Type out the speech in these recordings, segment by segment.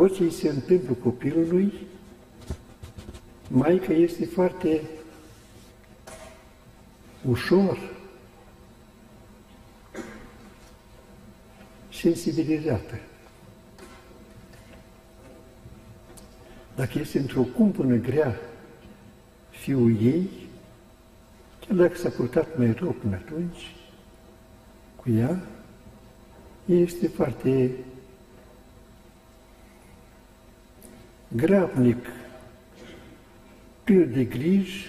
orice îi se întâmplă copilului, maica este foarte ușor sensibilizată. Dacă este într-o cumpănă grea fiul ei, chiar dacă s-a purtat mai rău până atunci cu ea, este foarte grabnic, plin de griji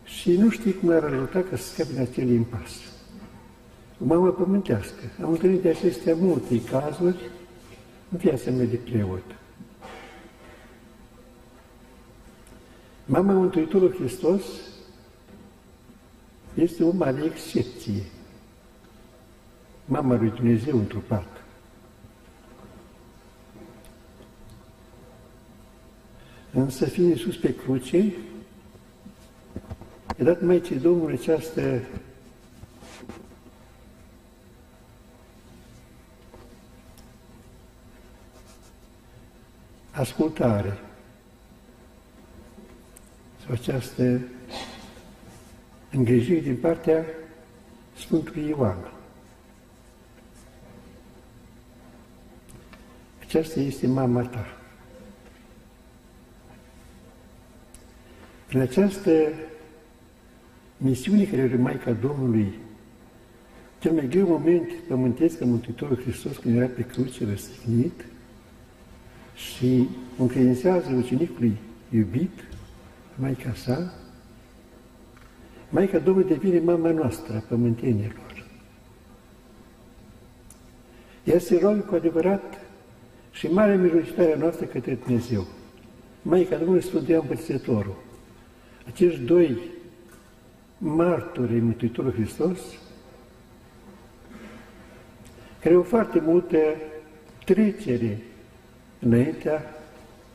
și nu știe cum ar ajuta ca să scape din acel impas. O mamă pământească. Am întâlnit de acestea multe cazuri în viața mea de preot. Mama Mântuitorului Hristos este o mare excepție. Mama lui Dumnezeu întrupat. Însă, fiind Iisus pe cruce, i-a dat Maicii Domnului această ascultare sau această îngrijire din partea Sfântului Ioan. Aceasta este mama ta. În această misiune care are Maica Domnului, cel mai greu moment pământesc al Mântuitorul Hristos, când era pe cruce răstignit și încredințează ucenicului iubit, Maica sa, Maica Domnului devine mama noastră, a pământenilor. Ea se roagă cu adevărat și mare mijlocitoarea noastră către Dumnezeu. Maica Domnului Sfântul Ioan Botezătorul. Acești doi martori ai Mântuitorului Hristos, care au foarte multă trecere înaintea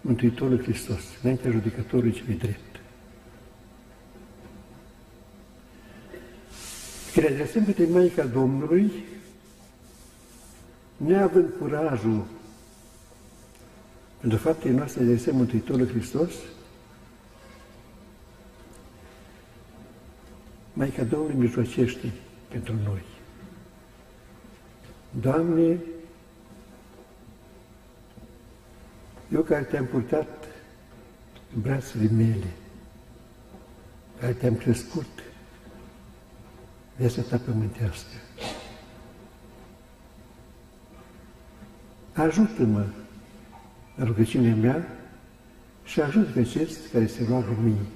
Mântuitorului Hristos, înaintea judecătorului celui drept. Când adresăm către Maica Domnului, neavând curajul pentru faptele noastre adresăm Mântuitorul Hristos, Maica Domnului mijlocește pentru noi. Doamne, eu care te-am purtat în brațele mele, care te-am crescut, viața ta pământească, ajută-mă în rugăciunea mea și ajută pe acest care se roagă mie.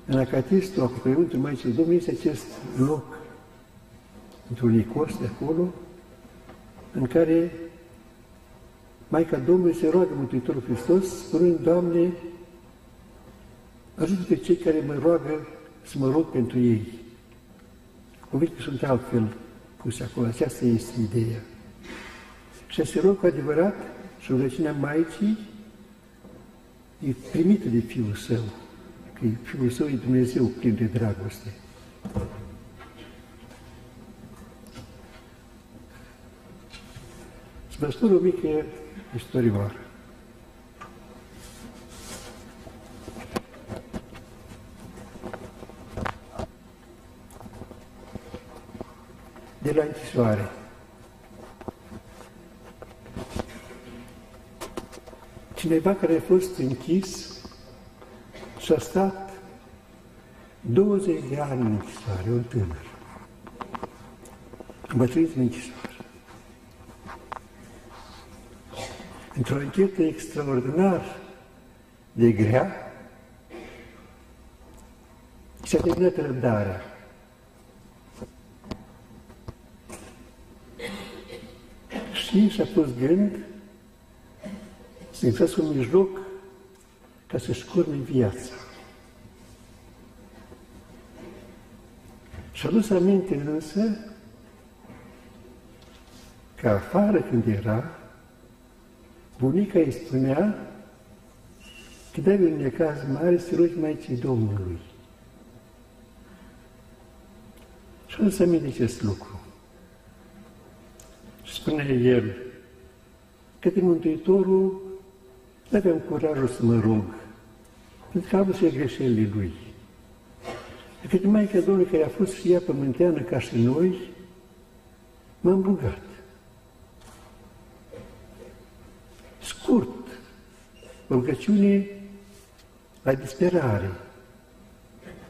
În Acatistul Acoperământul Maicii Domnului este acest loc, într-un icos de acolo, în care Maica Domnului se roagă Mântuitorul Hristos, spunând, Doamne, ajută pe cei care mă roagă să mă rog pentru ei. Cuvintele sunt altfel puse acolo, aceasta este ideea. Și se rog cu adevărat și rugăciunea Maicii e primită de Fiul Său, că Fiul Său e Dumnezeu plin de dragoste. Să vă spun o mică istorioară. De la închisoare. Cineva care a fost închis și a stat 20 de ani în închisoare, un tânăr. Îmbătrânit în închisoare. Într-o anchetă extraordinar de grea, și-a terminat răbdarea. Și-a pus gând să găsească un mijloc ca să-și curme viața. Și-a dus aminte însă că afară când era, bunica îi spunea că de un necaz mare să rogi Maicii Domnului. Și-a dus aminte acest lucru. Și spunea el către Mântuitorul nu aveam curajul să mă rog, pentru că am văzut greșelile lui. Către Maica Domnului, care a fost și ea pământeană ca și noi, m-am rugat. Scurt, o rugăciune la disperare.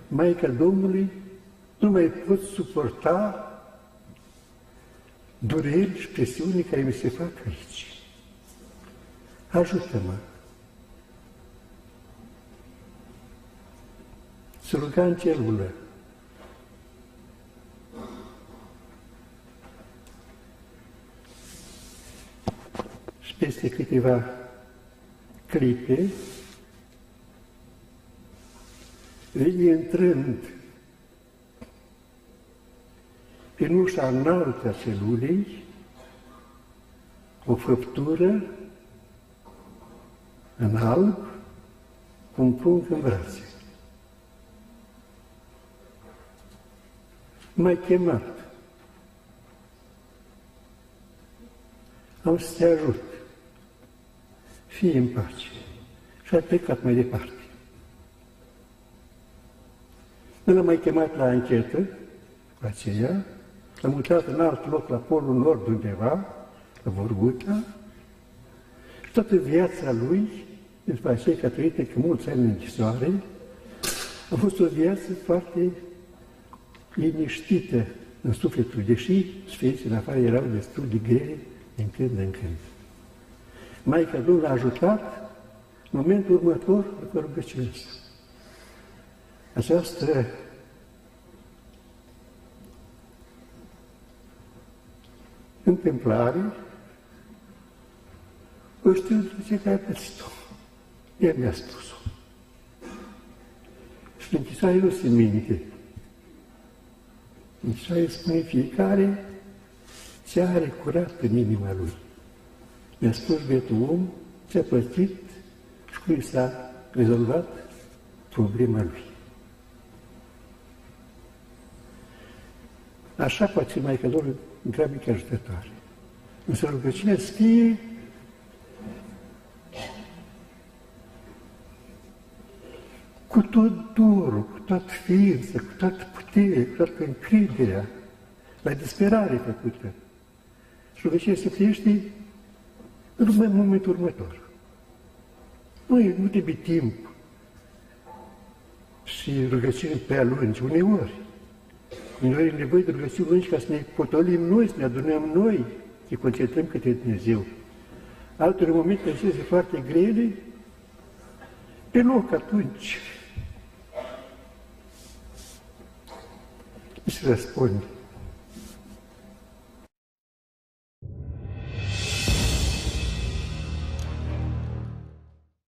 Maica Domnului, nu mai pot suporta dureri și presiuni care mi se fac aici. Ajută-mă să ruga în celulă. Și peste câteva clipe, vine intrând în ușa înaltă a celulei o făptură în alb, cu un prunc în brațe. M-ai chemat. Am să te ajut. Fii în pace. Și a plecat mai departe. Nu l-am mai chemat la anchetă, cu aceea, l-am mutat în alt loc, la Polul Nord undeva, la Vorguta, și toată viața lui, după aceea că a trăit că mulți ani în închisoare, a fost o viață foarte liniștită în sufletul, deși sfinții în afară erau destul de grele din când în când. Maica Domnului l-a ajutat în momentul următor după rugăciunea sa. Această întâmplare o știu după ce care a pățit-o. El mi-a spus-o. Și în închisoare nu se minte. În închisoare spune fiecare ce are curat în inima lui. Mi-a spus bietul om ce a pățit și cum i s-a rezolvat problema lui. Așa poate fi Maica Domnului grabnic ajutătoare. Însă rugăciunea să fie cu tot dorul, cu toată ființa, cu toată puterea, cu toată încrederea, la disperare făcută. Și rugăciunea se plăiește în momentul următor. Nu trebuie timp și rugăciuni prea lungi, uneori. Uneori e nevoie de rugăciuni lungi ca să ne potolim noi, să ne adunăm noi, să ne concentrăm către Dumnezeu. Altor momente acestea foarte grele, pe loc atunci. Și răspunde.